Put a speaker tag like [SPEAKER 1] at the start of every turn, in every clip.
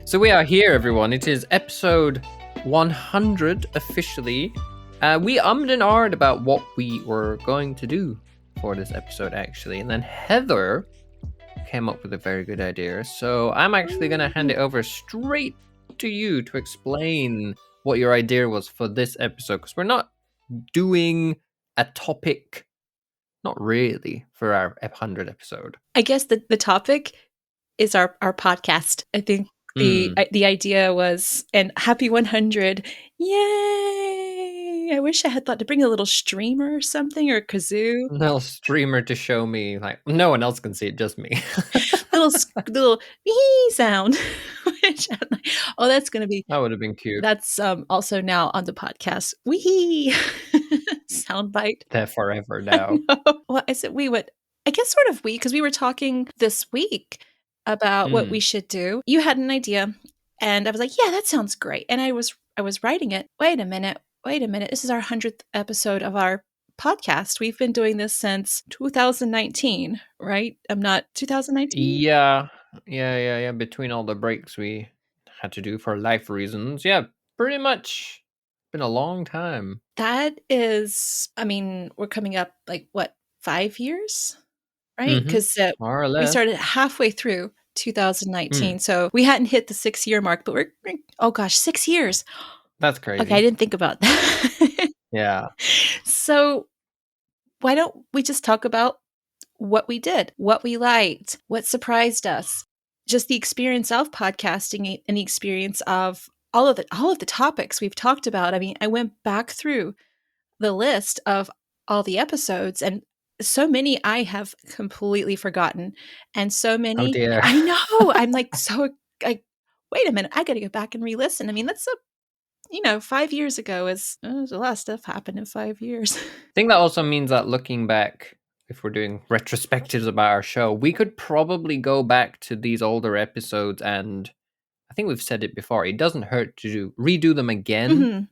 [SPEAKER 1] So we are here, everyone. It is episode 100 officially. We ummed and ahed about what we were going to do for this episode, actually. And then Heather came up with a very good idea. So I'm actually going to hand it over straight to you to explain what your idea was for this episode. Because we're not doing a topic, not really, for our 100 episode.
[SPEAKER 2] I guess the topic is our podcast. I think the idea was, and happy 100, yay! I wish I had thought to bring a little streamer or something, or a kazoo.
[SPEAKER 1] A little streamer to show me, like, no one else can see it, just me.
[SPEAKER 2] little wee sound. Which I'm like, oh, that's going to be...
[SPEAKER 1] That would have been cute.
[SPEAKER 2] That's also now on the podcast. Wee soundbite.
[SPEAKER 1] There forever now.
[SPEAKER 2] Well, I said we would... I guess sort of because we were talking this week about what we should do. You had an idea, and I was like, yeah, that sounds great. And I was writing it. Wait a minute. This is our 100th episode of our podcast. We've been doing this since 2019, right? I'm not 2019?
[SPEAKER 1] Yeah. Between all the breaks we had to do for life reasons. Yeah, pretty much been a long time.
[SPEAKER 2] That is, I mean, we're coming up like, what, 5 years? Right? Because
[SPEAKER 1] more or less.
[SPEAKER 2] We started halfway through 2019. So we hadn't hit the 6-year mark, but we're, oh gosh, 6 years.
[SPEAKER 1] That's crazy.
[SPEAKER 2] Okay, I didn't think about that.
[SPEAKER 1] Yeah.
[SPEAKER 2] So why don't we just talk about what we did, what we liked, what surprised us, just the experience of podcasting and the experience of all of the topics we've talked about. I mean, I went back through the list of all the episodes, and so many I have completely forgotten, and so many.
[SPEAKER 1] Oh dear.
[SPEAKER 2] I know. I'm like, wait a minute, I got to go back and re-listen. I mean, that's 5 years ago is a lot of stuff happened in 5 years.
[SPEAKER 1] I think that also means that looking back, if we're doing retrospectives about our show, we could probably go back to these older episodes, and I think we've said it before, it doesn't hurt to redo them again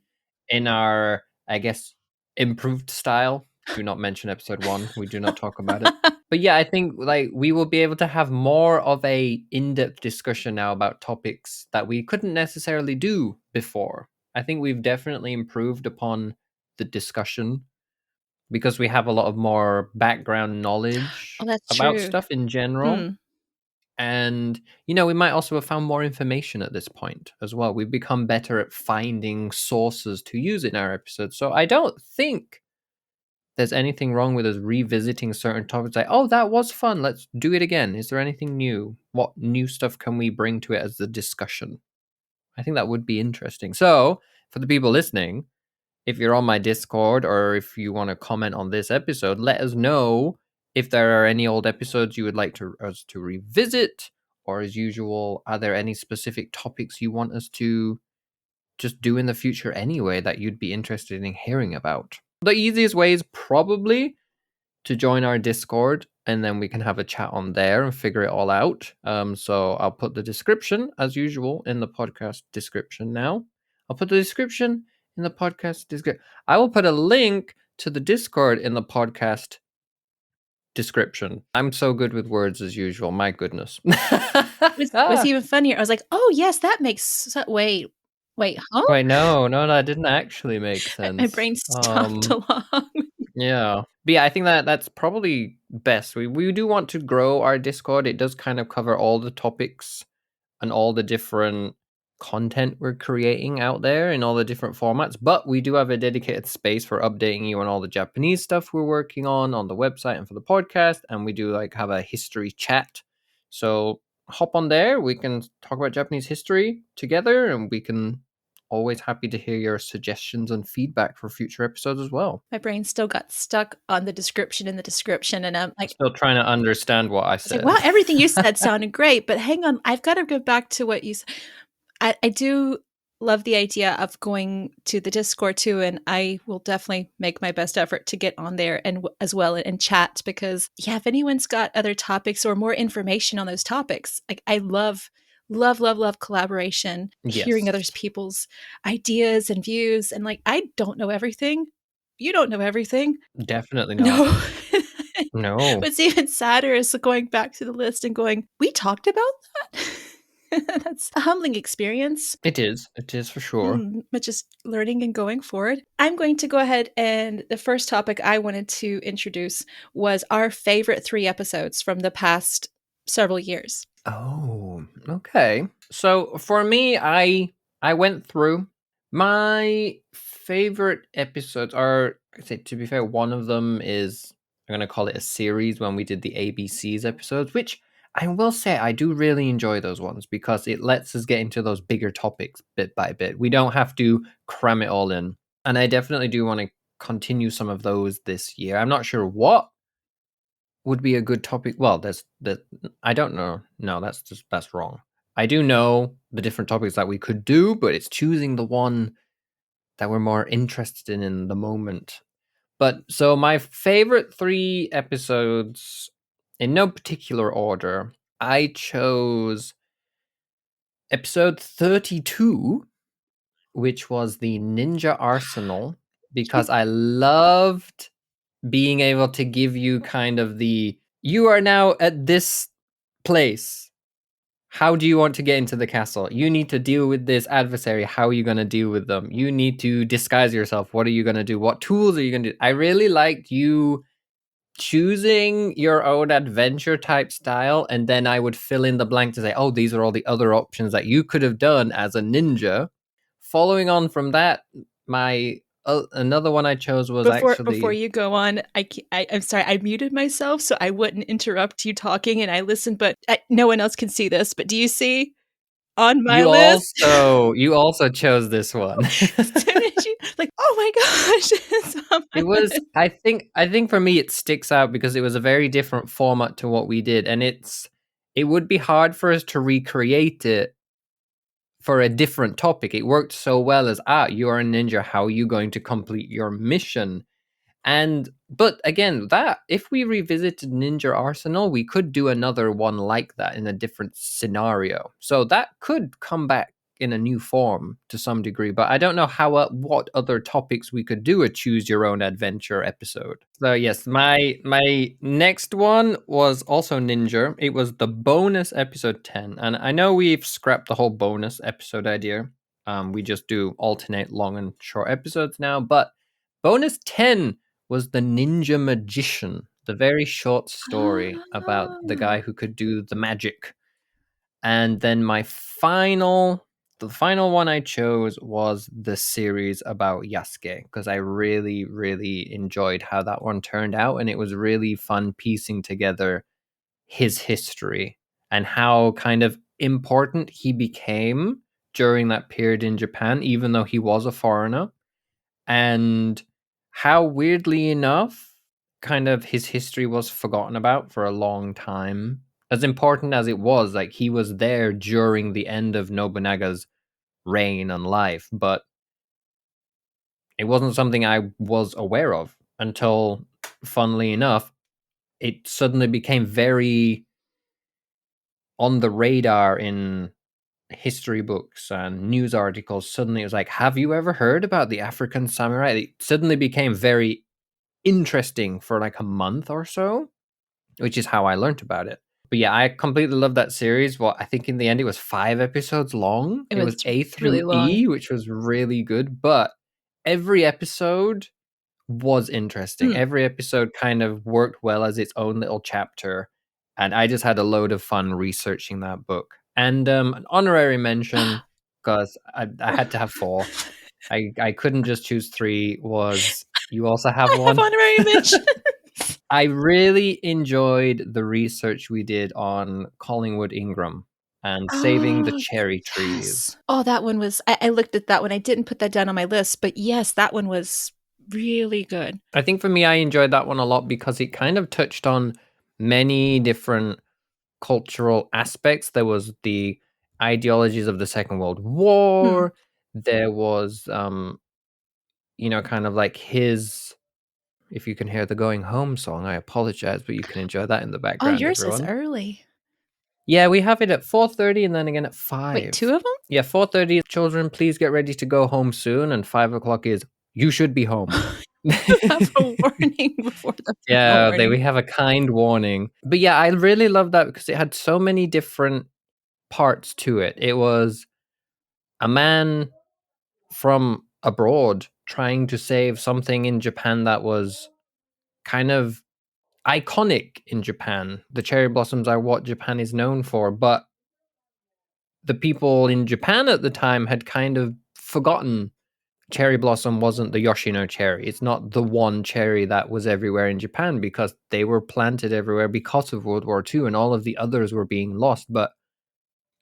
[SPEAKER 1] in our, I guess, improved style. Do not mention episode 1. We do not talk about it. But yeah, I think like we will be able to have more of a in-depth discussion now about topics that we couldn't necessarily do before. I think we've definitely improved upon the discussion because we have a lot of more background knowledge about
[SPEAKER 2] true.
[SPEAKER 1] stuff in general. And, we might also have found more information at this point as well. We've become better at finding sources to use in our episodes. So I don't think there's anything wrong with us revisiting certain topics. Like, oh, that was fun. Let's do it again. Is there anything new? What new stuff can we bring to it as the discussion? I think that would be interesting. So for the people listening, if you're on my Discord or if you want to comment on this episode, let us know if there are any old episodes you would like us to revisit, or as usual, are there any specific topics you want us to just do in the future anyway that you'd be interested in hearing about? The easiest way is probably to join our Discord, and then we can have a chat on there and figure it all out. So I'll put the description, as usual, in the podcast description now. I'll put the description in the podcast description. I will put a link to the Discord in the podcast description. I'm so good with words as usual. My goodness.
[SPEAKER 2] What's even funnier, I was like, oh yes, that makes wait, huh?
[SPEAKER 1] Wait, no, that didn't actually make sense.
[SPEAKER 2] My brain stopped along.
[SPEAKER 1] Yeah. But yeah, I think that's probably best. We do want to grow our Discord. It does kind of cover all the topics and all the different content we're creating out there in all the different formats, but we do have a dedicated space for updating you on all the Japanese stuff we're working on the website and for the podcast, and we do have a history chat. So hop on there, we can talk about Japanese history together, and we can always happy to hear your suggestions and feedback for future episodes as well.
[SPEAKER 2] My brain still got stuck on the description in the description, and I'm like,
[SPEAKER 1] still trying to understand what I said.
[SPEAKER 2] Wow, everything you said sounded great, but hang on, I've got to go back to what you said. I do love the idea of going to the Discord too, and I will definitely make my best effort to get on there and as well and chat, because if anyone's got other topics or more information on those topics, like I love collaboration, hearing other people's ideas and views, and I don't know everything. You don't know everything.
[SPEAKER 1] Definitely not.
[SPEAKER 2] No. What's even sadder is going back to the list and going, we talked about that? That's a humbling experience.
[SPEAKER 1] It is. It is for sure.
[SPEAKER 2] But just learning and going forward. I'm going to go ahead, and the first topic I wanted to introduce was our favorite 3 episodes from the past several years.
[SPEAKER 1] Oh, okay. So for me, I went through my favorite episodes are, I say, to be fair, one of them is, I'm gonna call it a series when we did the ABCs episodes, which I will say I do really enjoy those ones because it lets us get into those bigger topics bit by bit. We don't have to cram it all in. And I definitely do want to continue some of those this year. I'm not sure what would be a good topic. Well, there's the I don't know. No, that's wrong. I do know the different topics that we could do, but it's choosing the one that we're more interested in the moment. But so my favorite 3 episodes in no particular order, I chose episode 32, which was the Ninja Arsenal, because I loved being able to give you kind of you are now at this place. How do you want to get into the castle? You need to deal with this adversary. How are you going to deal with them? You need to disguise yourself. What are you going to do? What tools are you going to do? I really liked you choosing your own adventure type style, and then I would fill in the blank to say, oh, these are all the other options that you could have done as a ninja. Following on from that, my another one I chose was
[SPEAKER 2] Before
[SPEAKER 1] actually
[SPEAKER 2] you go on, I'm sorry, I muted myself so I wouldn't interrupt you talking, and I listened, but no one else can see this. But do you see on my list?
[SPEAKER 1] you also chose this one.
[SPEAKER 2] As soon as you like, oh my gosh, it's on my
[SPEAKER 1] It was
[SPEAKER 2] list.
[SPEAKER 1] I think for me it sticks out because it was a very different format to what we did, and it would be hard for us to recreate it for a different topic. It worked so well as you are a ninja, how are you going to complete your mission? And but again, that if we revisited Ninja Arsenal, we could do another one like that in a different scenario. So that could come back in a new form to some degree, but I don't know what other topics we could do a choose your own adventure episode. So yes, my next one was also Ninja. It was the bonus episode 10, and I know we've scrapped the whole bonus episode idea. We just do alternate long and short episodes now, but bonus 10 was the Ninja Magician, the very short story about the
[SPEAKER 2] Ah.
[SPEAKER 1] guy who could do the magic. And then the final one I chose was the series about Yasuke because I really, really enjoyed how that one turned out. And it was really fun piecing together his history and how kind of important he became during that period in Japan, even though he was a foreigner, and how weirdly enough kind of his history was forgotten about for a long time, as important as it was. Like, he was there during the end of Nobunaga's reign and life, but it wasn't something I was aware of until, funnily enough, it suddenly became very on the radar in history books and news articles. Suddenly it was like, have you ever heard about the African samurai? It suddenly became very interesting for like a month or so, which is how I learned about it. But yeah, I completely loved that series. Well, I think in the end it was 5 episodes long.
[SPEAKER 2] It
[SPEAKER 1] It
[SPEAKER 2] was
[SPEAKER 1] was A
[SPEAKER 2] really
[SPEAKER 1] through
[SPEAKER 2] long.
[SPEAKER 1] E, which was really good. But every episode was interesting.
[SPEAKER 2] Mm.
[SPEAKER 1] Every episode kind of worked well as its own little chapter. And I just had a load of fun researching that book. And an honorary mention, because I had to have 4. I couldn't just choose 3, was you also have
[SPEAKER 2] I have
[SPEAKER 1] one?
[SPEAKER 2] honorary mention.
[SPEAKER 1] I really enjoyed the research we did on Collingwood Ingram and saving the
[SPEAKER 2] Oh,
[SPEAKER 1] cherry
[SPEAKER 2] yes.
[SPEAKER 1] trees.
[SPEAKER 2] Oh, that one was I looked at that one. I didn't put that down on my list, but yes, that one was really good.
[SPEAKER 1] I think for me, I enjoyed that one a lot because it kind of touched on many different cultural aspects. There was the ideologies of the Second World
[SPEAKER 2] Hmm.
[SPEAKER 1] War. There was, kind of like his. If you can hear the Going Home song, I apologize, but you can enjoy that in the
[SPEAKER 2] Oh,
[SPEAKER 1] background,
[SPEAKER 2] yours is
[SPEAKER 1] everyone.
[SPEAKER 2] early.
[SPEAKER 1] Yeah, we have it at 4:30 and then again at
[SPEAKER 2] Wait,
[SPEAKER 1] 5.
[SPEAKER 2] 2 of them?
[SPEAKER 1] Yeah, 4:30, children, please get ready to go home soon, and 5 o'clock is you should be home.
[SPEAKER 2] You have a warning before the final
[SPEAKER 1] Yeah,
[SPEAKER 2] warning.
[SPEAKER 1] we have a kind warning. But yeah, I really love that because it had so many different parts to it. It was a man from abroad trying to save something in Japan that was kind of iconic in Japan. The cherry blossoms are what Japan is known for, but the people in Japan at the time had kind of forgotten cherry blossom wasn't the Yoshino cherry. It's not the one cherry that was everywhere in Japan because they were planted everywhere because of World War II and all of the others were being lost. But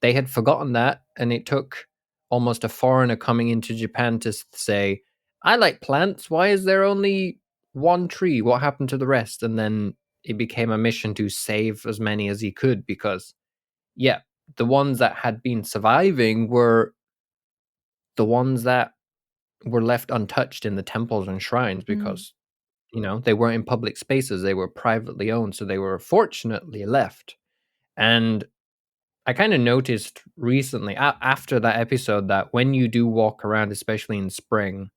[SPEAKER 1] they had forgotten that, and it took almost a foreigner coming into Japan to say, I like plants. Why is there only one tree? What happened to the rest? And then it became a mission to save as many as he could because, yeah, the ones that had been surviving were the ones that were left untouched in the temples and shrines
[SPEAKER 2] Mm.
[SPEAKER 1] because, they weren't in public spaces. They were privately owned. So they were fortunately left. And I kind of noticed recently after that episode that when you do walk around, especially in spring,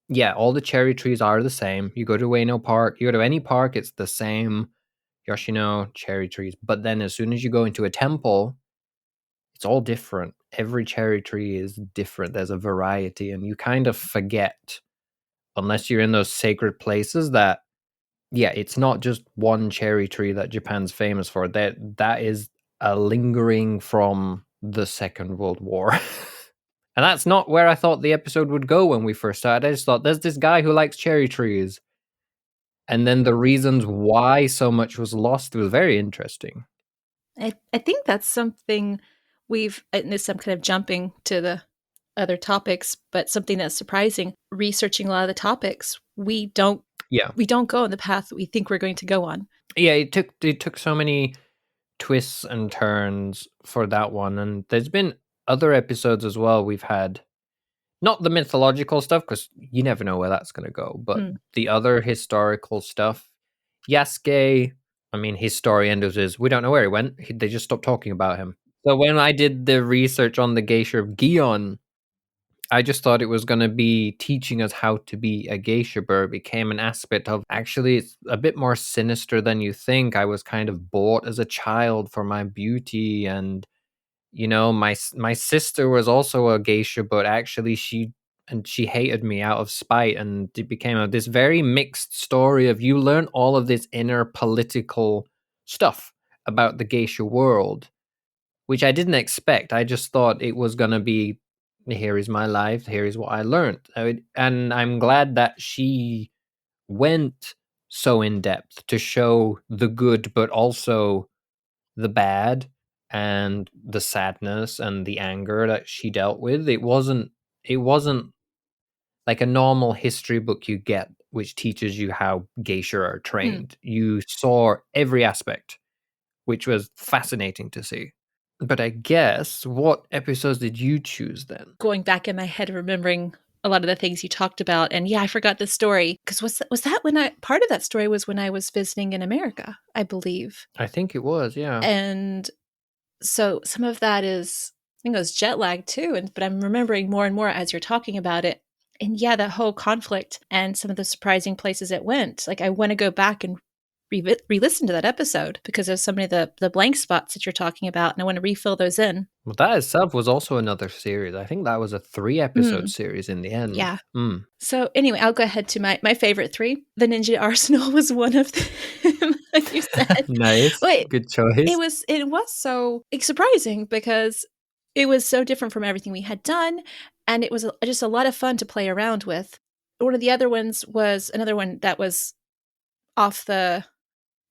[SPEAKER 1] yeah, all the cherry trees are the same. You go to Ueno Park, you go to any park, it's the same Yoshino cherry trees. But then as soon as you go into a temple, it's all different. Every cherry tree is different. There's a variety, and you kind of forget, unless you're in those sacred places, that yeah, it's not just one cherry tree that Japan's famous for. That is a lingering from the Second World War. And that's not where I thought the episode would go when we first started. I just thought there's this guy who likes cherry trees. And then the reasons why so much was lost was very interesting.
[SPEAKER 2] I think that's something and this I'm kind of jumping to the other topics, but something that's surprising, researching a lot of the topics,
[SPEAKER 1] Yeah.
[SPEAKER 2] we don't go on the path that we think we're going to go on.
[SPEAKER 1] Yeah, it took so many twists and turns for that one. And there's been other episodes as well we've had. Not the mythological stuff, because you never know where that's going to go, but
[SPEAKER 2] Hmm.
[SPEAKER 1] the other historical stuff. Yasuke, I mean, his story ended as we don't know where he went. They just stopped talking about him. So when I did the research on the geisha of Gion, I just thought it was going to be teaching us how to be a geisha, but it became an aspect of actually it's a bit more sinister than you think. I was kind of bought as a child for my beauty, and my sister was also a geisha, but actually she hated me out of spite, and it became this very mixed story of you learn all of this inner political stuff about the geisha world, which I didn't expect. I just thought it was gonna be, here is my life, here is what I learned, and I'm glad that she went so in depth to show the good, but also the bad and the sadness and the anger that she dealt with. It wasn't like a normal history book you get which teaches you how geisha are
[SPEAKER 2] Hmm.
[SPEAKER 1] trained. You saw every aspect, which was fascinating to see. But I guess, what episodes did you choose then?
[SPEAKER 2] Going back in my head, remembering a lot of the things you talked about, and yeah, I forgot the story because was that when I part of that story was when I was visiting in America, I believe,
[SPEAKER 1] I think it was, yeah.
[SPEAKER 2] and so some of that is I think it was jet lag too, and but I'm remembering more and more as you're talking about it. And yeah, that whole conflict and some of the surprising places it went. Like I want to go back and re-listen to that episode because there's so many of the blank spots that you're talking about, and I want to refill those in.
[SPEAKER 1] Well, that itself was also another series. I think that was a 3 episode
[SPEAKER 2] Mm,
[SPEAKER 1] series in the end.
[SPEAKER 2] yeah. So anyway, I'll go ahead to my favorite three. The Ninja Arsenal was one of them, like you said.
[SPEAKER 1] Nice.
[SPEAKER 2] Wait,
[SPEAKER 1] Good choice.
[SPEAKER 2] it was so surprising because it was so different from everything we had done, and it was just a lot of fun to play around with. One of the other ones was another one that was off the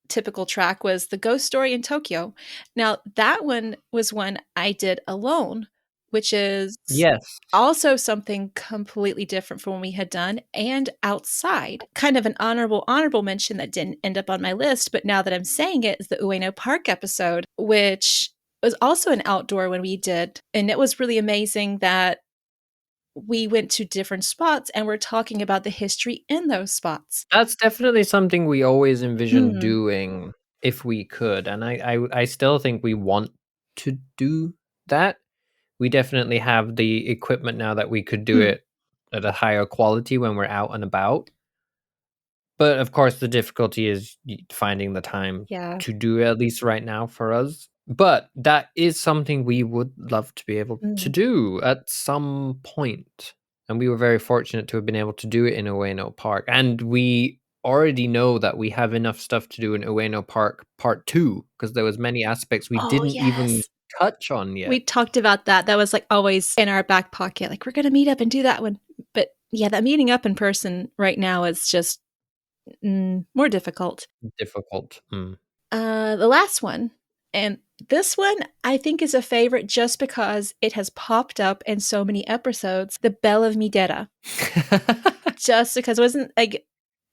[SPEAKER 2] typical track was the Ghost Story in Tokyo. Now that one was one I did alone, which is
[SPEAKER 1] Yes.
[SPEAKER 2] also something completely different from what we had done and outside. Kind of an honorable mention that didn't end up on my list, but now that I'm saying it is the Ueno Park episode, which was also an outdoor one we did. And it was really amazing that we went to different spots and we're talking about the history in those spots.
[SPEAKER 1] That's definitely something we always envisioned
[SPEAKER 2] Hmm.
[SPEAKER 1] doing if we could, and I still think we want to do that. We definitely have the equipment now that we could do
[SPEAKER 2] Hmm.
[SPEAKER 1] it at a higher quality when we're out and about. But of course, the difficulty is finding the time
[SPEAKER 2] Yeah.
[SPEAKER 1] to do it, at least right now for us. But that is something we would love to be able to
[SPEAKER 2] Mm.
[SPEAKER 1] do at some point. And we were very fortunate to have been able to do it in Ueno Park. And we already know that we have enough stuff to do in Ueno Park Part 2 because there was many aspects we
[SPEAKER 2] Oh,
[SPEAKER 1] didn't even
[SPEAKER 2] yes.
[SPEAKER 1] touch on
[SPEAKER 2] We
[SPEAKER 1] yet.
[SPEAKER 2] talked about that. That was, like, always in our back pocket, like, "We're gonna meet up and do that one." But, yeah, that meeting up in person right now is just, more difficult.
[SPEAKER 1] Difficult.
[SPEAKER 2] The last one, and this one I think is a favorite just because it has popped up in so many episodes, The Belle of Midera. Just because it wasn't like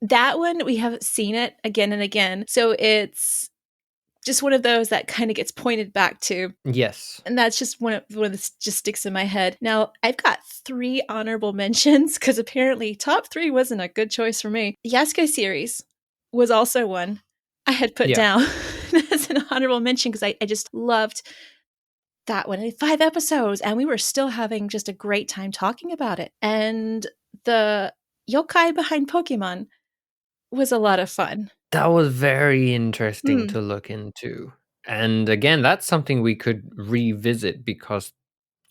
[SPEAKER 2] that one, we have seen it again and again, so it's just one of those that kinda gets pointed back to,
[SPEAKER 1] Yes.
[SPEAKER 2] and that's just one that just sticks in my head. Now, I've got 3 honorable mentions because apparently top 3 wasn't a good choice for me. Yasuke series was also one I had put
[SPEAKER 1] Yeah.
[SPEAKER 2] down as an honorable mention because I just loved that one. 5 episodes, and we were still having just a great time talking about it, and the yokai behind Pokemon was a lot of fun.
[SPEAKER 1] That was very interesting
[SPEAKER 2] Mm,
[SPEAKER 1] to look into. And again, that's something we could revisit because,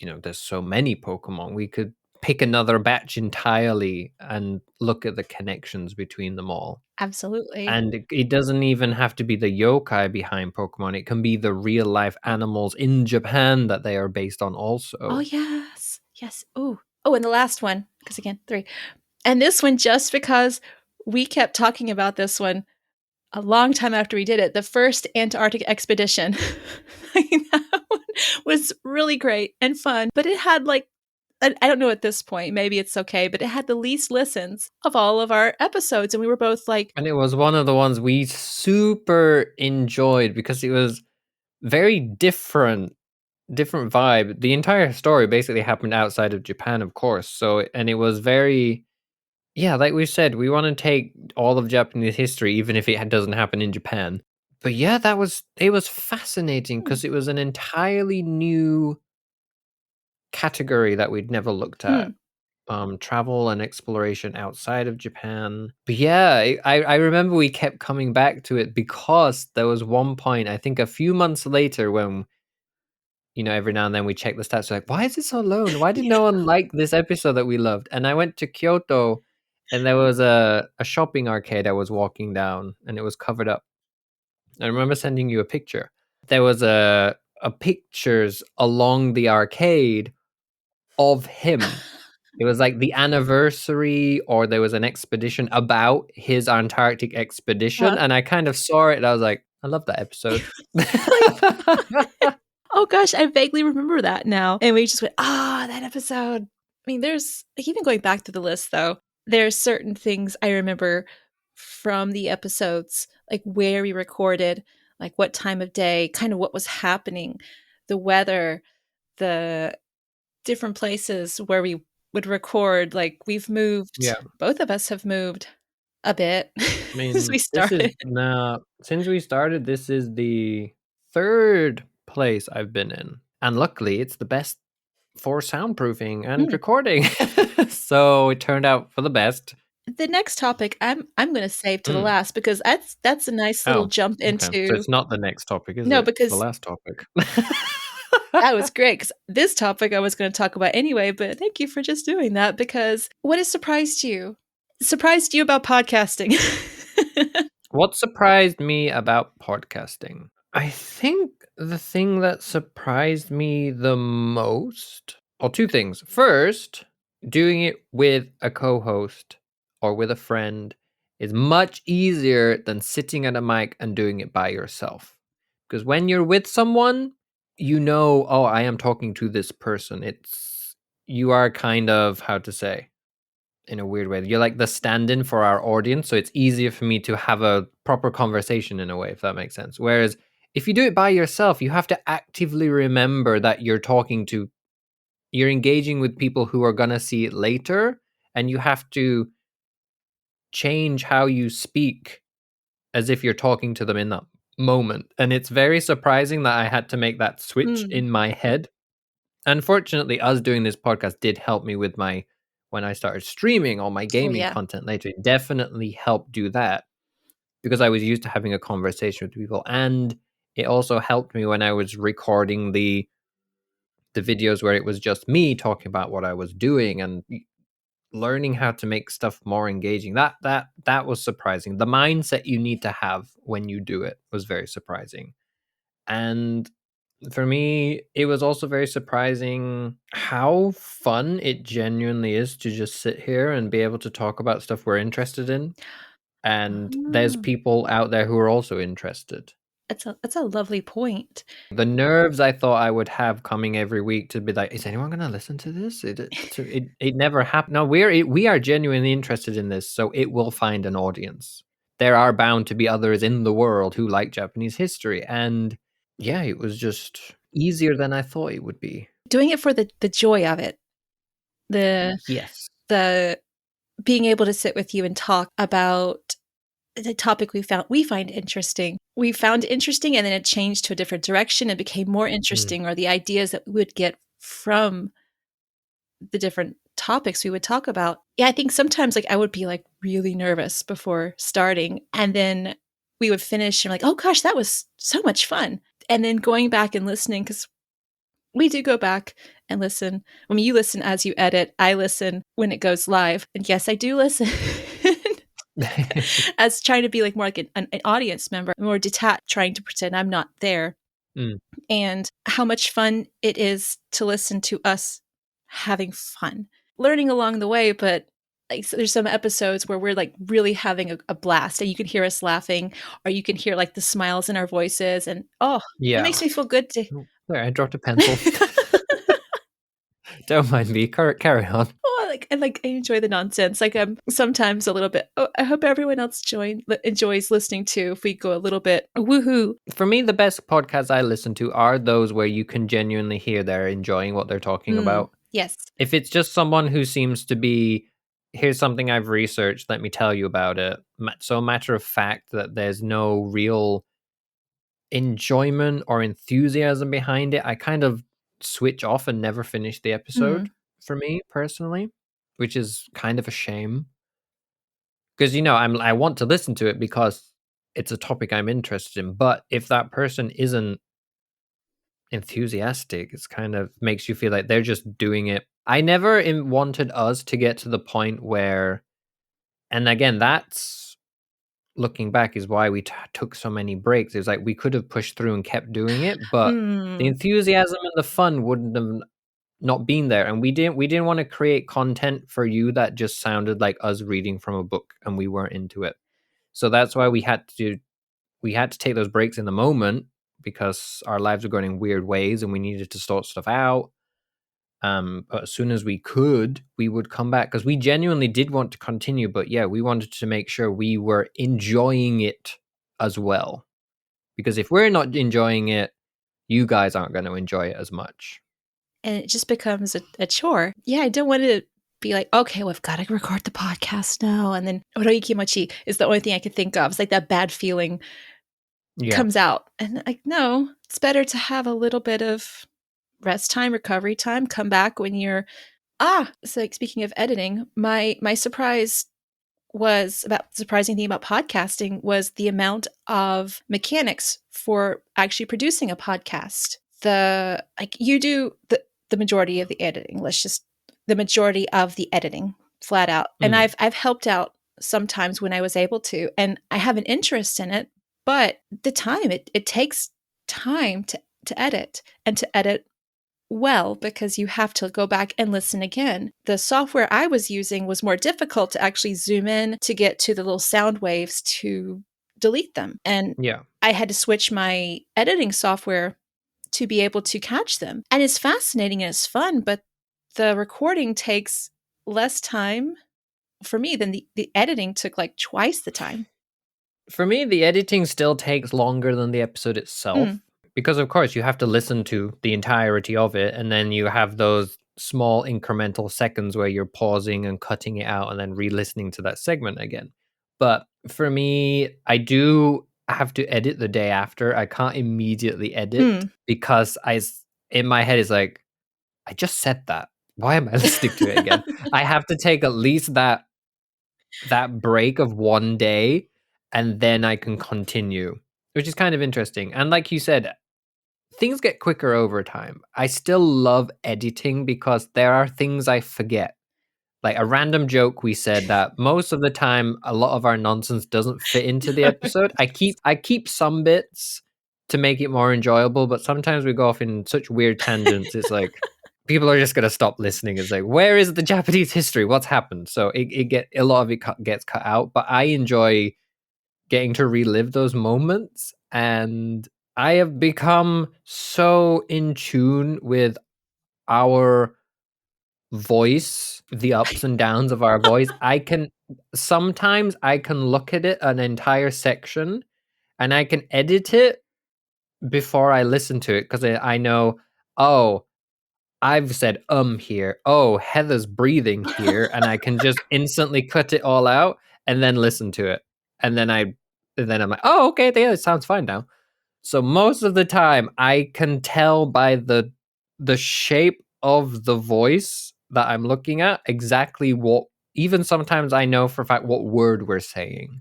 [SPEAKER 1] there's so many Pokemon. We could pick another batch entirely and look at the connections between them all.
[SPEAKER 2] absolutely.
[SPEAKER 1] And it doesn't even have to be the yokai behind Pokemon. It can be the real life animals in Japan that they are based on
[SPEAKER 2] Oh,
[SPEAKER 1] also.
[SPEAKER 2] yes. Yes. Ooh. Oh, and the last one, because again, 3. And this one, just because we kept talking about this one a long time after we did it, the first Antarctic expedition. That one was really great and fun, but it had, like, I don't know at this point, maybe it's okay, but it had the least listens of all of our episodes, and we were both like,
[SPEAKER 1] And it was one of the ones we super enjoyed because it was very different vibe. The entire story basically happened outside of Japan, of course. So, and it was very, yeah, like we said, we want to take all of Japanese history, even if it doesn't happen in Japan. But yeah, it was fascinating
[SPEAKER 2] "Hmm,
[SPEAKER 1] because it was an entirely new category that we'd never looked
[SPEAKER 2] hmm,
[SPEAKER 1] at. Travel and exploration outside of Japan. But yeah, I remember we kept coming back to it because there was one point, I think a few months later, when every now and then we check the stats, like, why is it so low? Why did no one like this episode that we loved? And I went to Kyoto and there was a shopping arcade I was walking down and it was covered up. I remember sending you a picture. There was a pictures along the arcade of him. It was like the anniversary or there was an expedition about his Antarctic expedition,
[SPEAKER 2] uh-huh."
[SPEAKER 1] and I kind of saw it and I was like, "I love that episode."
[SPEAKER 2] Really fun. Oh gosh, I vaguely remember that now, and we just went, "Ah, that episode." I mean, there's like, even going back to the list, though, there's certain things I remember from the episodes, like where we recorded, like what time of day, kind of what was happening, the weather, the different places where we would record. Like, we've moved,
[SPEAKER 1] Yeah.
[SPEAKER 2] both of us have moved a bit
[SPEAKER 1] I
[SPEAKER 2] since we
[SPEAKER 1] mean, this is
[SPEAKER 2] started.
[SPEAKER 1] now since we started, this is the 3rd place I've been in, and luckily, it's the best for soundproofing and
[SPEAKER 2] Mm.
[SPEAKER 1] recording. So, it turned out for the best.
[SPEAKER 2] The next topic I'm gonna save to the
[SPEAKER 1] Mm.
[SPEAKER 2] last because that's a nice little
[SPEAKER 1] Oh,
[SPEAKER 2] jump
[SPEAKER 1] okay. So
[SPEAKER 2] into.
[SPEAKER 1] it's not the next topic, is
[SPEAKER 2] No,
[SPEAKER 1] it? It's the
[SPEAKER 2] because
[SPEAKER 1] last topic.
[SPEAKER 2] that was great. Because this topic I was gonna talk about anyway, but thank you for just doing that because what has surprised you? Surprised you about podcasting?
[SPEAKER 1] What surprised me about podcasting? I think the thing that surprised me the most, or 2 things. First, doing it with a co-host or with a friend is much easier than sitting at a mic and doing it by yourself. Because when you're with someone, oh, I am talking to this person. You are kind of, how to say, in a weird way. You're like the stand-in for our audience, so it's easier for me to have a proper conversation in a way, if that makes sense. Whereas if you do it by yourself, you have to actively remember that you're engaging with people who are gonna see it later, and you have to change how you speak as if you're talking to them in that moment. And it's very surprising that I had to make that switch
[SPEAKER 2] Mm.
[SPEAKER 1] in my head. Unfortunately, us doing this podcast did help me with my when I started streaming all my
[SPEAKER 2] Oh,
[SPEAKER 1] gaming
[SPEAKER 2] yeah.
[SPEAKER 1] content later. It definitely helped do that because I was used to having a conversation with people. And it also helped me when I was recording the videos where it was just me talking about what I was doing and learning how to make stuff more engaging. That was surprising. The mindset you need to have when you do it was very surprising. And for me, it was also very surprising how fun it genuinely is to just sit here and be able to talk about stuff we're interested in. And there's
[SPEAKER 2] Oh,
[SPEAKER 1] people out there who are also interested.
[SPEAKER 2] that's a lovely point.
[SPEAKER 1] The nerves I thought I would have coming every week to be like, is anyone going to listen to this? It never happened. No, we are genuinely interested in this, so it will find an audience. There are bound to be others in the world who like Japanese history, and yeah, it was just easier than I thought it would be.
[SPEAKER 2] Doing it for the joy of it, the
[SPEAKER 1] Yes.
[SPEAKER 2] the being able to sit with you and talk about the topic we find interesting. We found interesting, and then it changed to a different direction and became more
[SPEAKER 1] Mm.
[SPEAKER 2] interesting, or the ideas that we would get from the different topics we would talk about. Yeah, I think sometimes like I would be like really nervous before starting, and then we would finish and like, oh gosh, that was so much fun. And then going back and listening, because we do go back and listen. I mean, you listen as you edit. I listen when it goes live. And yes, I do listen as trying to be like more like an audience member, more detached, trying to pretend I'm not there.
[SPEAKER 1] Mm.
[SPEAKER 2] And how much fun it is to listen to us having fun, learning along the way. But like, so there's some episodes where we're like really having a blast, and you can hear us laughing, or you can hear like the smiles in our voices. And oh, it
[SPEAKER 1] Yeah.
[SPEAKER 2] makes me feel good to.
[SPEAKER 1] Oh, there, I dropped a pencil. Don't mind me. Carry on.
[SPEAKER 2] Oh, I enjoy the nonsense. Like I'm sometimes a little bit. Oh, I hope everyone else enjoys listening too. If we go a little bit woohoo.
[SPEAKER 1] For me, the best podcasts I listen to are those where you can genuinely hear they're enjoying what they're talking about.
[SPEAKER 2] Yes.
[SPEAKER 1] If it's just someone who seems to be, here's something I've researched, let me tell you about it. So matter of fact that there's no real enjoyment or enthusiasm behind it, I kind of switch off and never finish the episode
[SPEAKER 2] Mm.
[SPEAKER 1] for me personally, which is kind of a shame. Because I want to listen to it because it's a topic I'm interested in. But if that person isn't enthusiastic, it's kind of makes you feel like they're just doing it. I never wanted us to get to the point where, and again, that's looking back is why we took so many breaks. It was like we could have pushed through and kept doing it, but the
[SPEAKER 2] Mm.
[SPEAKER 1] enthusiasm and the fun wouldn't have not been there. And we didn't want to create content for you that just sounded like us reading from a book and we weren't into it. So that's why we had to take those breaks in the moment because our lives were going in weird ways and we needed to sort stuff out. But as soon as we could, we would come back because we genuinely did want to continue. But yeah, we wanted to make sure we were enjoying it as well. Because if we're not enjoying it, you guys aren't going to enjoy it as much.
[SPEAKER 2] And it just becomes a chore. Yeah, I don't want to be like, okay, well, I've got to record the podcast now. And then Oroikimochi is the only thing I could think of. It's like that bad feeling
[SPEAKER 1] Yeah.
[SPEAKER 2] comes out. And like, no, it's better to have a little bit of rest time, recovery time, come back when you're so like speaking of editing, my surprising thing about podcasting was the amount of mechanics for actually producing a podcast. The like you do the majority of the editing. Let's just the majority of the editing flat out. And
[SPEAKER 1] Mm.
[SPEAKER 2] I've helped out sometimes when I was able to, and I have an interest in it, but the time it takes time to edit and to edit well because you have to go back and listen again. The software I was using was more difficult to actually zoom in to get to the little sound waves to delete them. And
[SPEAKER 1] Yeah.
[SPEAKER 2] I had to switch my editing software to be able to catch them. And it's fascinating and it's fun, but the recording takes less time for me than the editing took like twice the time.
[SPEAKER 1] For me, the editing still takes longer than the episode itself
[SPEAKER 2] Mm.
[SPEAKER 1] because, of course, you have to listen to the entirety of it, and then you have those small incremental seconds where you're pausing and cutting it out and then re-listening to that segment again. But for me, I do have to edit the day after. I can't immediately edit
[SPEAKER 2] Mm.
[SPEAKER 1] because in my head is like, I just said that. Why am I listening to it again? I have to take at least that break of one day and then I can continue. which is kind of interesting. And like you said, things get quicker over time. I still love editing because there are things I forget. Like a random joke we said that most of the time a lot of our nonsense doesn't fit into the episode. I keep some bits to make it more enjoyable, but sometimes we go off in such weird tangents. It's like people are just gonna stop listening. It's like, where is the Japanese history? What's happened? So it get a lot of it gets cut out, but I enjoy getting to relive those moments, and I have become so in tune with our voice, the ups and downs of our voice. I can look at it an entire section and I can edit it before I listen to it because I know, oh, I've said here. Oh, Heather's breathing here, and I can just instantly cut it all out and then listen to it. And then I'm like, oh, okay, yeah, it sounds fine now. So most of the time I can tell by the shape of the voice that I'm looking at exactly what, even sometimes I know for a fact what word we're saying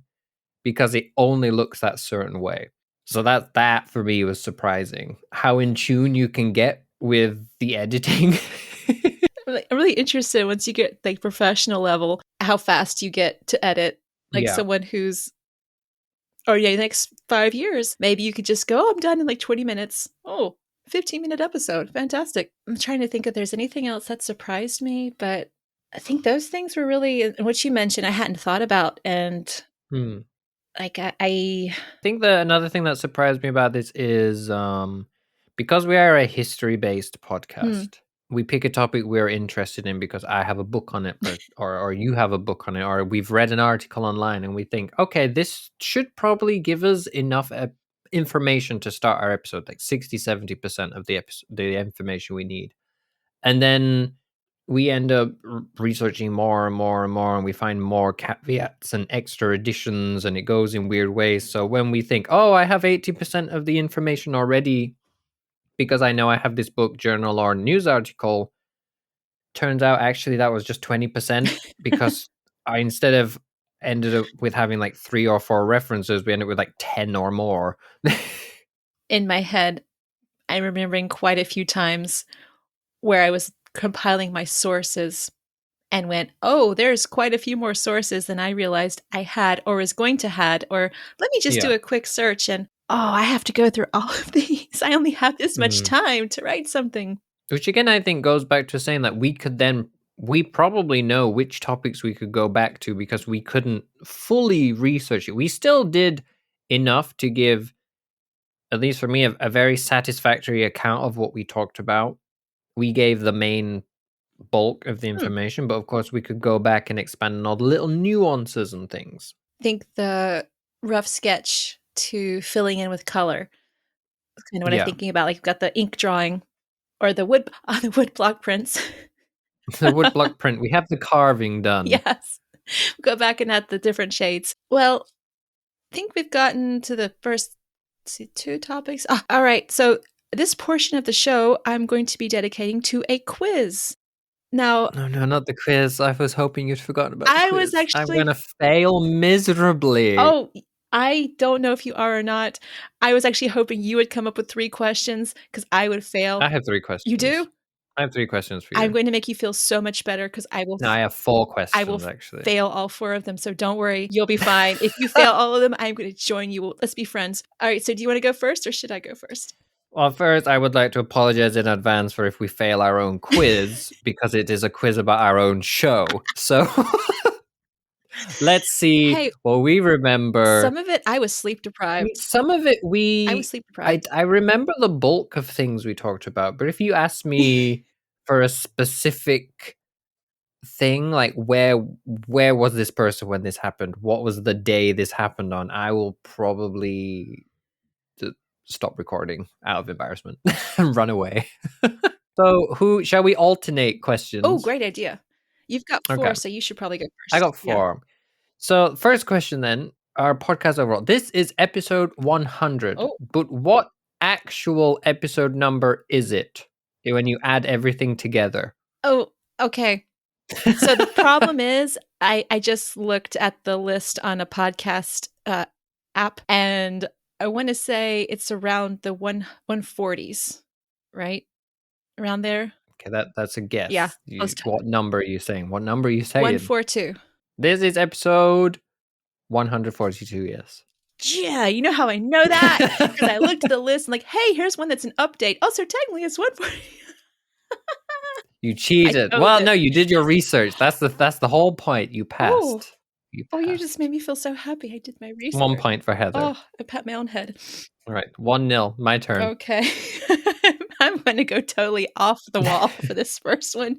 [SPEAKER 1] because it only looks that certain way. So that for me was surprising. How in tune you can get with the editing.
[SPEAKER 2] I'm really interested once you get like professional level, how fast you get to edit. Like
[SPEAKER 1] Yeah.
[SPEAKER 2] someone who's, or yeah, the next 5 years, maybe you could just go, oh, I'm done in like 20 minutes. Oh, 15-minute episode. Fantastic. I'm trying to think if there's anything else that surprised me, but I think those things were really, and what you mentioned, I hadn't thought about. And
[SPEAKER 1] Hmm.
[SPEAKER 2] like, I
[SPEAKER 1] Think that another thing that surprised me about this is because we are a history-based
[SPEAKER 2] hmm,
[SPEAKER 1] podcast, we pick a topic we're interested in because I have a book on it, or you have a book on it, or we've read an article online and we think, okay, this should probably give us enough information to start our episode, like 60-70% of the episode, the information we need. And then we end up researching more and more and more, and we find more caveats and extra additions, and it goes in weird ways. So when we think, oh, I have 80% of the information already because I know I have this book, journal, or news article, turns out actually that was just 20% because I, instead of ended up with having like 3 or 4 references, we ended up with like 10 or more.
[SPEAKER 2] in my head, I'm remembering quite a few times where I was compiling my sources and went, oh, there's quite a few more sources than I realized I had or was going to had, or let me just
[SPEAKER 1] Yeah.
[SPEAKER 2] do a quick search and oh, I have to go through all of these. I only have this much
[SPEAKER 1] Mm.
[SPEAKER 2] time to write something.
[SPEAKER 1] Which again, I think goes back to saying that we probably know which topics we could go back to because we couldn't fully research it. We still did enough to give, at least for me, a very satisfactory account of what we talked about. We gave the main bulk of the
[SPEAKER 2] Hmm.
[SPEAKER 1] information, but of course, we could go back and expand on all the little nuances and things.
[SPEAKER 2] I think the rough sketch to filling in with color is kind of what I'm
[SPEAKER 1] Yeah.
[SPEAKER 2] thinking about. Like you've got the ink drawing or the wood the wood block prints.
[SPEAKER 1] The woodblock print, we have the carving done.
[SPEAKER 2] Yes. Go back and add the different shades. Well, I think we've gotten to the first, let's see, 2 topics. Ah, all right. So this portion of the show I'm going to be dedicating to a quiz. Now,
[SPEAKER 1] No, no, not the quiz. I was hoping you'd forgotten about the
[SPEAKER 2] I was
[SPEAKER 1] quiz. I'm
[SPEAKER 2] actually,
[SPEAKER 1] gonna fail miserably.
[SPEAKER 2] oh, I don't know if you are or not. I was actually hoping you would come up with 3 questions because I would fail.
[SPEAKER 1] I have 3
[SPEAKER 2] You
[SPEAKER 1] questions.
[SPEAKER 2] do?
[SPEAKER 1] I have 3 questions for
[SPEAKER 2] I'm
[SPEAKER 1] you.
[SPEAKER 2] going to make you feel so much better because
[SPEAKER 1] No, I have 4
[SPEAKER 2] I will
[SPEAKER 1] questions, actually.
[SPEAKER 2] fail all 4 of them. So don't worry, you'll be fine. If you fail all of them, I'm going to join you. Let's be friends. All right. So do you want to go first or should I go first?
[SPEAKER 1] Well, first, I would like to apologize in advance for if we fail our own quiz, because it is a quiz about our own show. So, let's see
[SPEAKER 2] Hey,
[SPEAKER 1] what we remember.
[SPEAKER 2] some of it I was sleep
[SPEAKER 1] I mean,
[SPEAKER 2] deprived.
[SPEAKER 1] some of it
[SPEAKER 2] I was
[SPEAKER 1] we
[SPEAKER 2] sleep
[SPEAKER 1] I
[SPEAKER 2] deprived.
[SPEAKER 1] I remember the bulk of things we talked about, but if you ask me for a specific thing, like where was this person when this happened? What was the day this happened on? I will probably to stop recording out of embarrassment and run away. So, who shall we alternate
[SPEAKER 2] Oh,
[SPEAKER 1] questions?
[SPEAKER 2] great idea. You've got
[SPEAKER 1] Okay,
[SPEAKER 2] 4, so you should probably go
[SPEAKER 1] I
[SPEAKER 2] first.
[SPEAKER 1] got
[SPEAKER 2] Yeah.
[SPEAKER 1] 4. So, first question then, our podcast overall. This is episode 100,
[SPEAKER 2] Oh,
[SPEAKER 1] but what actual episode number is it when you add everything together?
[SPEAKER 2] oh, okay. So the problem is I just looked at the list on a podcast app and I want to say it's around the 140s, right? Around there.
[SPEAKER 1] Okay, that's a
[SPEAKER 2] Yeah,
[SPEAKER 1] guess.
[SPEAKER 2] close to
[SPEAKER 1] What number are you saying? What number are you saying?
[SPEAKER 2] 142.
[SPEAKER 1] This is episode 142, yes.
[SPEAKER 2] Yeah, you know how I know that? Because I looked at the list and like, hey, here's one that's an update. Oh, so technically it's 140.
[SPEAKER 1] You
[SPEAKER 2] I
[SPEAKER 1] cheated.
[SPEAKER 2] chose
[SPEAKER 1] Well,
[SPEAKER 2] it.
[SPEAKER 1] no, you did your research. That's the whole point. You
[SPEAKER 2] Oh,
[SPEAKER 1] passed. You
[SPEAKER 2] oh, you just
[SPEAKER 1] passed.
[SPEAKER 2] made me feel so happy. I did my
[SPEAKER 1] 1
[SPEAKER 2] research.
[SPEAKER 1] point for Heather.
[SPEAKER 2] Oh, I pat my own head.
[SPEAKER 1] All right, 1-0. My turn.
[SPEAKER 2] Okay. I'm going to go totally off the wall for this first one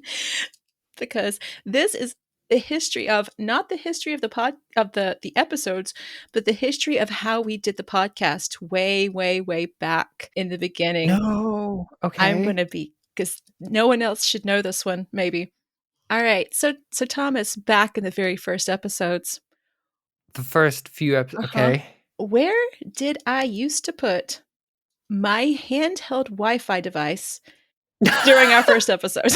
[SPEAKER 2] because this is the history of not the history of the episodes, but the history of how we did the podcast way back in the beginning.
[SPEAKER 1] No.
[SPEAKER 2] I'm going
[SPEAKER 1] Okay.
[SPEAKER 2] to be because no one else should know this one, maybe. All right. So Thomas, back in the very first episodes.
[SPEAKER 1] The first few episodes.
[SPEAKER 2] Uh-huh.
[SPEAKER 1] Okay.
[SPEAKER 2] Where did I used to put my handheld Wi-Fi device during our first episode?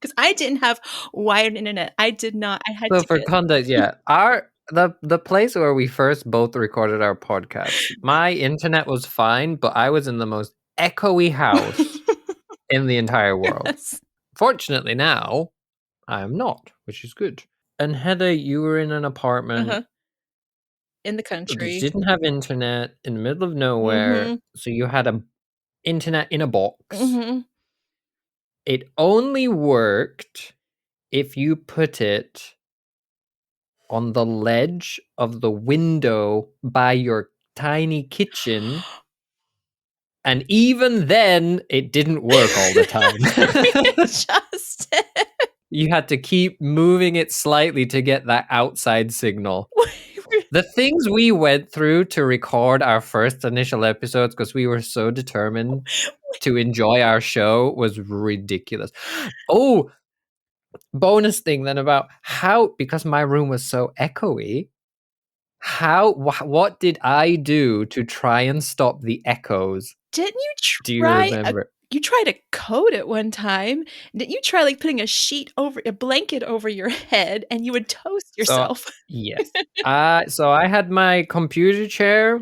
[SPEAKER 2] Because I didn't have wired internet. I did not. I had
[SPEAKER 1] So
[SPEAKER 2] to
[SPEAKER 1] for
[SPEAKER 2] get
[SPEAKER 1] context, yeah, the place where we first both recorded our podcast, my internet was fine, but I was in the most echoey house in the entire world.
[SPEAKER 2] yes.
[SPEAKER 1] Fortunately, now I am not, which is good. And Heather, you were in an apartment
[SPEAKER 2] Uh-huh. In the
[SPEAKER 1] that
[SPEAKER 2] country.
[SPEAKER 1] didn't have internet in the middle of nowhere,
[SPEAKER 2] Mhm.
[SPEAKER 1] so you had a internet in a box.
[SPEAKER 2] Mhm.
[SPEAKER 1] It only worked if you put it on the ledge of the window by your tiny kitchen, and even then, it didn't work all the time.
[SPEAKER 2] Readjust it.
[SPEAKER 1] You had to keep moving it slightly to get that outside signal. The things we went through to record our first initial episodes because we were so determined to enjoy our show was ridiculous. Oh, bonus thing then about how, because my room was so echoey, what did I do to try and stop the echoes?
[SPEAKER 2] Didn't you
[SPEAKER 1] Do you
[SPEAKER 2] try a
[SPEAKER 1] remember?
[SPEAKER 2] you tried a code at one time? Didn't you try, like, putting a blanket over your head and you would toast
[SPEAKER 1] So
[SPEAKER 2] yourself?
[SPEAKER 1] yes. So I had my computer chair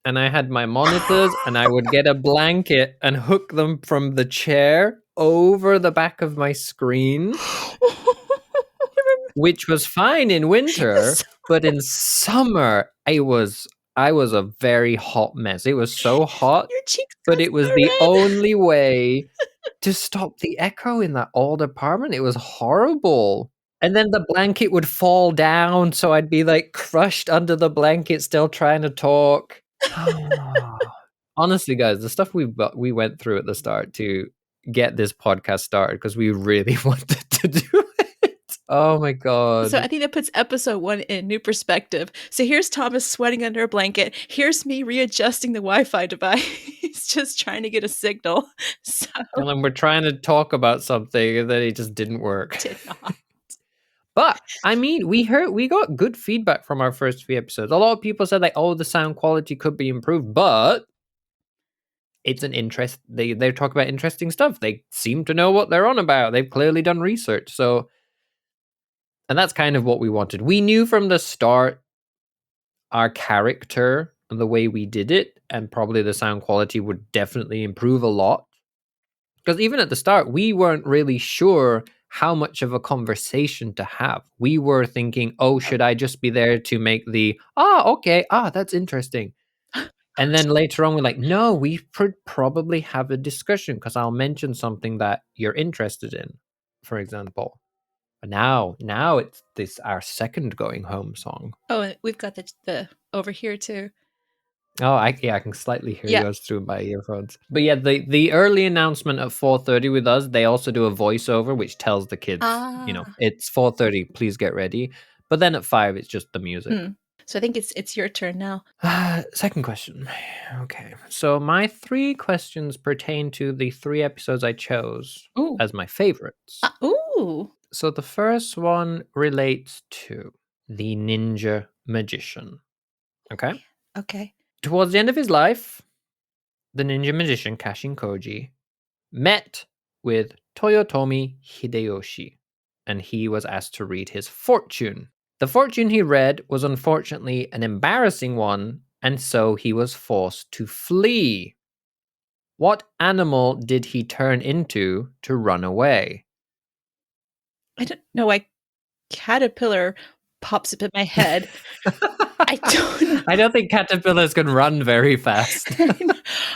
[SPEAKER 1] and I had my monitors and I would get a blanket and hook them from the chair over the back of my screen,
[SPEAKER 2] I remember
[SPEAKER 1] which was fine in winter,
[SPEAKER 2] this.
[SPEAKER 1] but in summer I was a very hot mess. It was so hot,
[SPEAKER 2] Your cheeks
[SPEAKER 1] but
[SPEAKER 2] got
[SPEAKER 1] it was
[SPEAKER 2] so
[SPEAKER 1] the
[SPEAKER 2] red.
[SPEAKER 1] only way to stop the echo in that old apartment. It was horrible. And then the blanket would fall down, so I'd be, like, crushed under the blanket still trying to talk. Honestly, guys, the stuff we went through at the start to get this podcast started because we really wanted to do it. Oh my
[SPEAKER 2] So
[SPEAKER 1] god.
[SPEAKER 2] I think that puts episode 1 in a new perspective. So here's Thomas sweating under a blanket. Here's me readjusting the Wi-Fi device, just trying to get a signal. So
[SPEAKER 1] And then we're trying to talk about something, and then it just didn't work.
[SPEAKER 2] did not.
[SPEAKER 1] But, I mean, we got good feedback from our first few episodes. A lot of people said, like, "Oh, the sound quality could be improved," but it's an interest they talk about interesting stuff. They seem to know what they're on about. They've clearly done research. So, and that's kind of what we wanted. We knew from the start our character and the way we did it, and probably the sound quality would definitely improve a lot. Because even at the start, we weren't really sure how much of a conversation to have. We were thinking, oh, should I just be there to make okay, that's interesting. And then later on, we're like, no, we could probably have a discussion because I'll mention something that you're interested in, for example. But now it's this our second going home song.
[SPEAKER 2] Oh, and we've got the over here too.
[SPEAKER 1] Oh, I can slightly hear
[SPEAKER 2] Yeah.
[SPEAKER 1] yours through my earphones. But yeah, the early announcement at 4:30 with us, they also do a voiceover which tells the kids,
[SPEAKER 2] Ah.
[SPEAKER 1] it's 4:30, please get ready. But then at 5, it's just the music.
[SPEAKER 2] So I think it's your turn now.
[SPEAKER 1] Second question. Okay. So my 3 questions pertain to the 3 episodes I chose
[SPEAKER 2] Ooh.
[SPEAKER 1] as my favorites.
[SPEAKER 2] Ooh.
[SPEAKER 1] So the first one relates to the ninja magician. Okay?
[SPEAKER 2] Okay.
[SPEAKER 1] Towards the end of his life, the ninja magician Kashin Koji met with Toyotomi Hideyoshi, and he was asked to read his fortune. The fortune he read was unfortunately an embarrassing one, and so he was forced to flee. What animal did he turn into to run away?
[SPEAKER 2] I don't know why caterpillar pops up in my head. I don't know.
[SPEAKER 1] I don't think caterpillars can run very fast.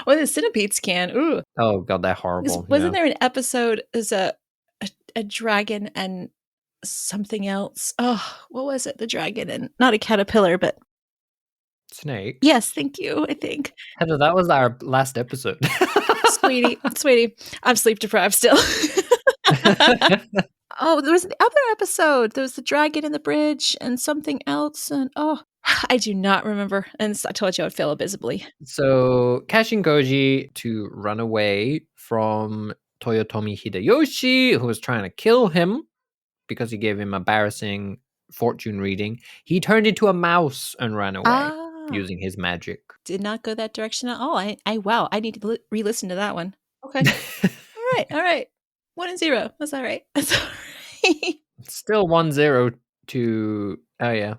[SPEAKER 2] Well, the centipedes can. Ooh.
[SPEAKER 1] Oh god, they're
[SPEAKER 2] Because
[SPEAKER 1] horrible.
[SPEAKER 2] wasn't
[SPEAKER 1] Yeah.
[SPEAKER 2] there an episode as a dragon and something else? Oh, what was it? The dragon and not a caterpillar, but
[SPEAKER 1] Snake.
[SPEAKER 2] yes, thank you, I think.
[SPEAKER 1] Heather, that was our last episode.
[SPEAKER 2] Sweetie, I'm sleep deprived still. Oh, there was the other episode. There was the dragon in the bridge and something else, and oh, I do not remember. And I told you I would fail abysmally.
[SPEAKER 1] So Kashin Koji to run away from Toyotomi Hideyoshi, who was trying to kill him because he gave him embarrassing fortune reading. He turned into a mouse and ran away
[SPEAKER 2] Ah,
[SPEAKER 1] using his magic.
[SPEAKER 2] did not go that direction at all. Wow, I need to re-listen to that one. Okay, all right. 1-0. That's all right. That's all right.
[SPEAKER 1] Still 1-0 to. Oh, yeah.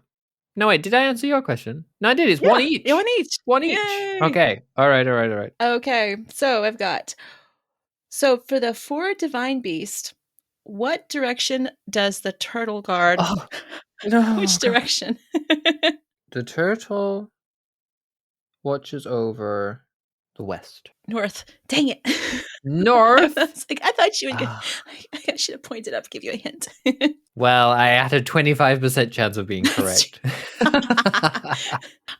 [SPEAKER 1] No, wait, did I answer your question? No, I did. It's one each.
[SPEAKER 2] Yeah, one each.
[SPEAKER 1] One each.
[SPEAKER 2] Yay.
[SPEAKER 1] Okay. All right.
[SPEAKER 2] Okay, so I've got. So for the 4 divine beast, what direction does the turtle guard?
[SPEAKER 1] Oh, no.
[SPEAKER 2] Which direction?
[SPEAKER 1] The turtle watches over the west.
[SPEAKER 2] North. Dang it.
[SPEAKER 1] North?
[SPEAKER 2] I thought you would get.
[SPEAKER 1] Ah.
[SPEAKER 2] I should have pointed up, give you a hint.
[SPEAKER 1] Well, I had a 25% chance of being correct.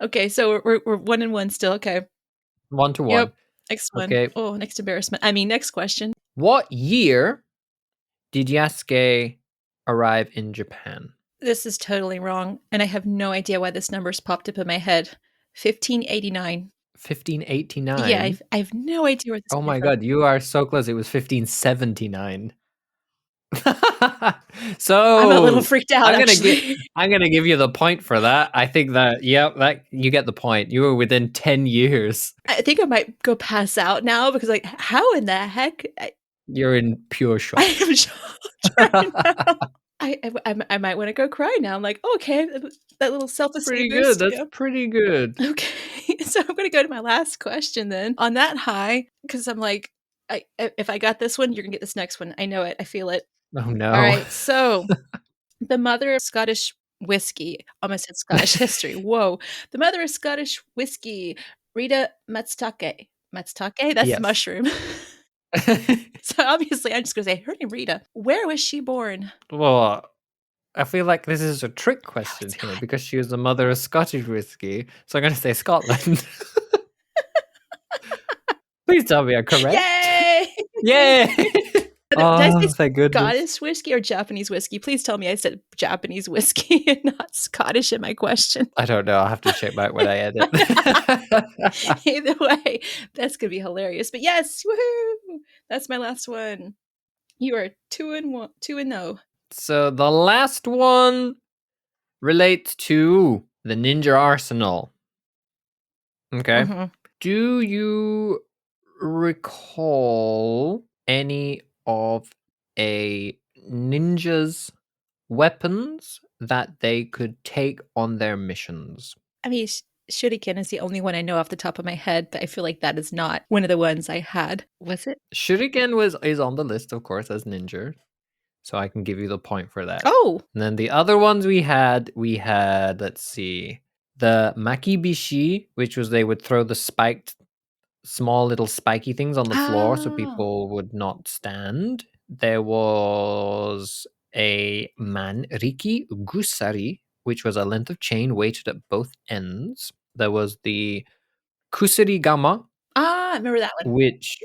[SPEAKER 2] Okay, so we're 1-1 still. Okay.
[SPEAKER 1] 1-1.
[SPEAKER 2] Yep. Next one.
[SPEAKER 1] Okay.
[SPEAKER 2] Oh, next embarrassment. I mean, next question.
[SPEAKER 1] What year did Yasuke arrive in Japan?
[SPEAKER 2] This is totally wrong, and I have no idea why this number's popped up in my head. 1589.
[SPEAKER 1] 1589?
[SPEAKER 2] Yeah, I have no idea where this
[SPEAKER 1] Oh
[SPEAKER 2] came
[SPEAKER 1] my
[SPEAKER 2] from.
[SPEAKER 1] god, you are so close. It was 1579. So
[SPEAKER 2] I'm a little freaked out, actually.
[SPEAKER 1] I'm gonna give you the point for that. I think that that you get the point. You were within 10 years.
[SPEAKER 2] I think I might go pass out now because, like, how in the heck?
[SPEAKER 1] You're in pure shock.
[SPEAKER 2] I am shocked right now. I might want to go cry now. I'm like, okay, that little self-esteem
[SPEAKER 1] Pretty good.
[SPEAKER 2] boost.
[SPEAKER 1] That's pretty good.
[SPEAKER 2] Okay, so I'm going to go to my last question then. On that high, because I'm like, if I got this one, you're going to get this next one. I know it. I feel it.
[SPEAKER 1] Oh no.
[SPEAKER 2] All right, so the mother of Scottish whiskey. Almost said Scottish history. Whoa. The mother of Scottish whiskey, Rita Matsutake. Matsutake? That's
[SPEAKER 1] Yes.
[SPEAKER 2] the mushroom. So obviously, I'm just going to say her name, Rita. Where was she born?
[SPEAKER 1] Well, I feel like this is a trick question
[SPEAKER 2] it's
[SPEAKER 1] here
[SPEAKER 2] not.
[SPEAKER 1] because she was the mother of Scottish whiskey. So I'm going to say Scotland. Please tell me I'm correct.
[SPEAKER 2] Yay!
[SPEAKER 1] Yay!
[SPEAKER 2] Did I
[SPEAKER 1] Oh,
[SPEAKER 2] say
[SPEAKER 1] thank goodness.
[SPEAKER 2] Scottish whiskey or Japanese whiskey? Please tell me I said Japanese whiskey and not Scottish in my question.
[SPEAKER 1] I don't know. I'll have to check back when I edit.
[SPEAKER 2] Either way, that's going to be hilarious. But yes, woohoo! That's my last one. You are 2-0.
[SPEAKER 1] So the last one relates to the ninja arsenal. Okay.
[SPEAKER 2] Mhm.
[SPEAKER 1] Do you recall any of a ninja's weapons that they could take on their missions?
[SPEAKER 2] I mean, Shuriken is the only one I know off the top of my head, but I feel like that is not one of the ones I had. Was it?
[SPEAKER 1] Shuriken is on the list, of course, as ninja. So I can give you the point for that.
[SPEAKER 2] Oh!
[SPEAKER 1] And then the other ones we had, let's see, the makibishi, which was they would throw the small little spiky things on the floor so
[SPEAKER 2] Ah.
[SPEAKER 1] people would not stand. There was a manriki gusari, which was a length of chain weighted at both ends. There was the kusarigama,
[SPEAKER 2] I remember that one.
[SPEAKER 1] which,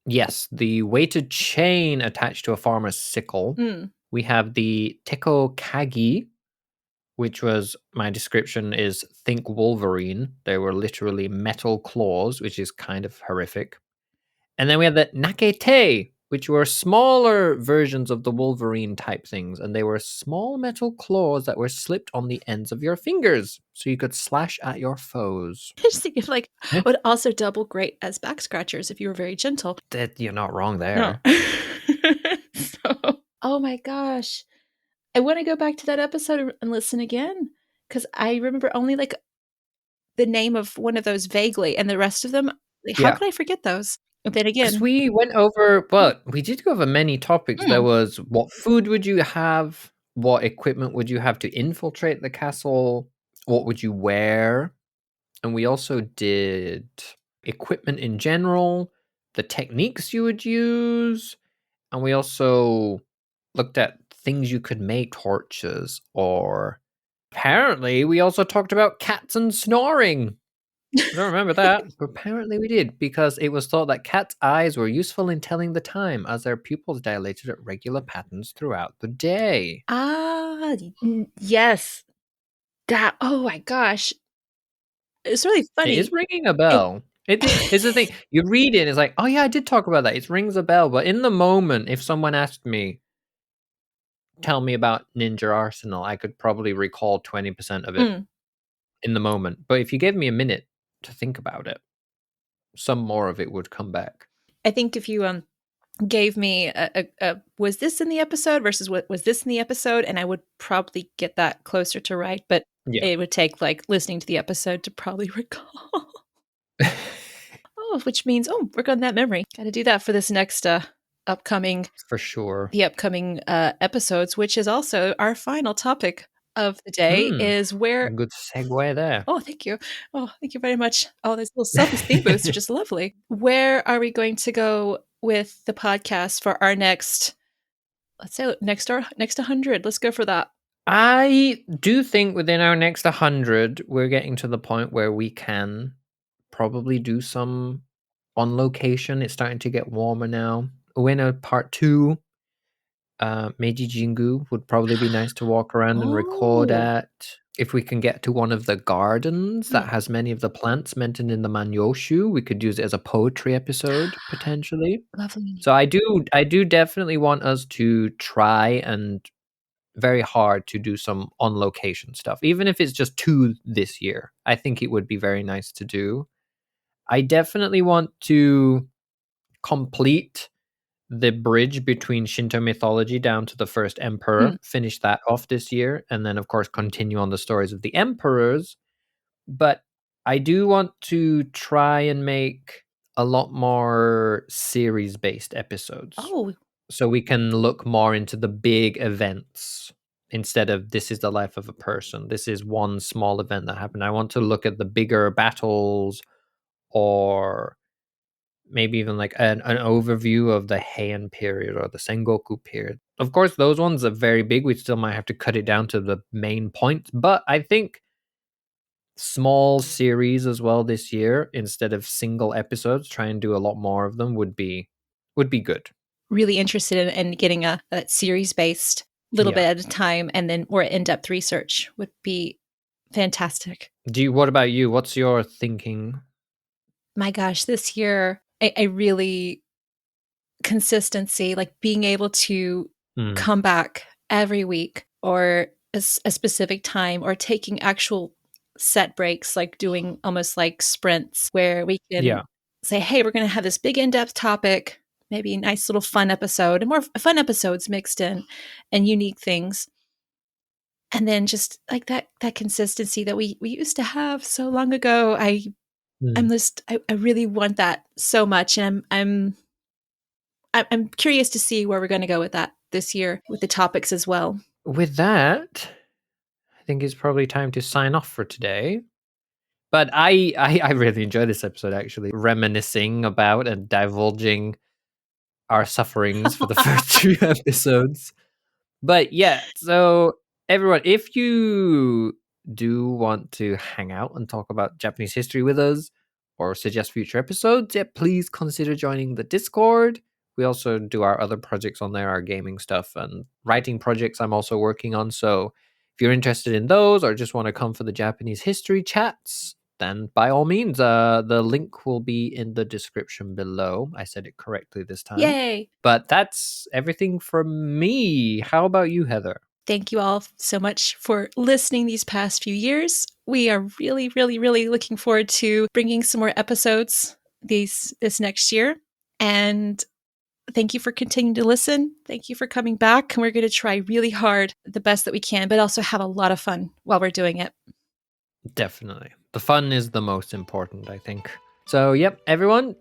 [SPEAKER 1] yes, the weighted chain attached to a farmer's sickle.
[SPEAKER 2] Mm.
[SPEAKER 1] We have the teko kagi, which was, my description is think Wolverine. They were literally metal claws, which is kind of horrific. And then we had the nakete, which were smaller versions of the Wolverine type things. And they were small metal claws that were slipped on the ends of your fingers. So you could slash at your foes.
[SPEAKER 2] I just think if would also double great as back scratchers if you were very gentle.
[SPEAKER 1] That you're not wrong
[SPEAKER 2] No.
[SPEAKER 1] there.
[SPEAKER 2] So, oh my gosh. I want to go back to that episode and listen again because I remember only like the name of one of those vaguely, and the rest of them, like, how
[SPEAKER 1] Yeah.
[SPEAKER 2] could I forget those? And then
[SPEAKER 1] Because
[SPEAKER 2] again,
[SPEAKER 1] we went over, well, we did go over many topics. There
[SPEAKER 2] mm,
[SPEAKER 1] was what food would you have? What equipment would you have to infiltrate the castle? What would you wear? And we also did equipment in general, the techniques you would use, and we also looked at things you could make, torches, or apparently we also talked about cats and snoring. I don't remember that, but apparently we did because it was thought that cats' eyes were useful in telling the time as their pupils dilated at regular patterns throughout the day.
[SPEAKER 2] ah, yes, that. Oh my gosh, it's really
[SPEAKER 1] It is
[SPEAKER 2] funny.
[SPEAKER 1] ringing a
[SPEAKER 2] It,
[SPEAKER 1] bell. It's the thing. You read it, and it's like, oh yeah, I did talk about that. It rings a bell, but in the moment, if someone asked me, tell me about Ninja Arsenal, I could probably recall 20% of it
[SPEAKER 2] mm,
[SPEAKER 1] in the moment. But if you gave me a minute to think about it, some more of it would come back.
[SPEAKER 2] I think if you gave me a was this in the episode versus what was this in the episode, and I would probably get that closer to right, but
[SPEAKER 1] Yeah.
[SPEAKER 2] it would take like listening to the episode to probably recall. Oh, which means work on that memory. Got to do that for this next upcoming
[SPEAKER 1] For sure.
[SPEAKER 2] the upcoming episodes, which is also our final topic of the day.
[SPEAKER 1] Hmm.
[SPEAKER 2] Is where
[SPEAKER 1] Good segue there.
[SPEAKER 2] oh, thank you. Oh, thank you very much. Oh, those little self-esteem boosts are just lovely. Where are we going to go with the podcast for our next, let's say next 100? Let's go for that.
[SPEAKER 1] I do think within our next 100, we're getting to the point where we can probably do some on location. It's starting to get warmer now. Ueno Part 2, Meiji Jingu would probably be nice to walk around and record
[SPEAKER 2] Oh,
[SPEAKER 1] at. If we can get to one of the gardens that
[SPEAKER 2] mm,
[SPEAKER 1] has many of the plants mentioned in the Manyoshu, we could use it as a poetry episode potentially.
[SPEAKER 2] lovely.
[SPEAKER 1] So I do definitely want us to try and very hard to do some on location stuff, even if it's just 2 this year. I think it would be very nice to do. I definitely want to complete the bridge between Shinto mythology down to the first emperor,
[SPEAKER 2] Mm.
[SPEAKER 1] finish that off this year, and then, of course, continue on the stories of the emperors. But I do want to try and make a lot more series based episodes
[SPEAKER 2] Oh,
[SPEAKER 1] so we can look more into the big events instead of this is the life of a person. This is one small event that happened. I want to look at the bigger battles or maybe even like an overview of the Heian period or the Sengoku period. Of course, those ones are very big. We still might have to cut it down to the main points, but I think small series as well this year instead of single episodes, try and do a lot more of them would be good.
[SPEAKER 2] really interested in getting a series based little
[SPEAKER 1] Yeah.
[SPEAKER 2] bit at a time, and then more in depth research would be fantastic.
[SPEAKER 1] What about you? What's your thinking?
[SPEAKER 2] My gosh, this year I really consistency, like being able to
[SPEAKER 1] Mm,
[SPEAKER 2] come back every week or a specific time or taking actual set breaks, like doing almost like sprints where we can
[SPEAKER 1] yeah.
[SPEAKER 2] say, hey, we're going to have this big in depth topic, maybe a nice little fun episode and more fun episodes mixed in and unique things. And then just like that consistency that we used to have so long ago. I'm
[SPEAKER 1] Mm.
[SPEAKER 2] just I really want that so much, and I'm curious to see where we're going to go with that this year with the topics as well.
[SPEAKER 1] With that, I think it's probably time to sign off for today. But I really enjoyed this episode actually, reminiscing about and divulging our sufferings for the first 2 episodes. But yeah, so everyone, if you do want to hang out and talk about Japanese history with us or suggest future episodes, yeah, please consider joining the Discord. We also do our other projects on there, our gaming stuff and writing projects I'm also working on. So if you're interested in those or just want to come for the Japanese history chats, then by all means, the link will be in the description below. I said it correctly this time.
[SPEAKER 2] Yay!
[SPEAKER 1] But that's everything from me. How about you, Heather?
[SPEAKER 2] Thank you all so much for listening these past few years. We are really, really, really looking forward to bringing some more episodes this next year. And thank you for continuing to listen. Thank you for coming back. And we're going to try really hard, the best that we can, but also have a lot of fun while we're doing it.
[SPEAKER 1] Definitely. The fun is the most important, I think. So, yep, everyone,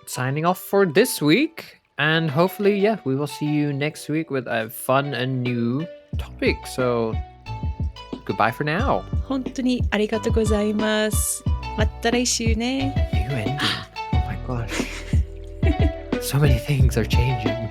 [SPEAKER 1] signing off for this week. And hopefully, yeah, we will see you next week with a fun and new topic. So, goodbye for now.
[SPEAKER 2] 本当にありがとうございます。また来週ね。
[SPEAKER 1] New ending. Oh my gosh. So many things are changing.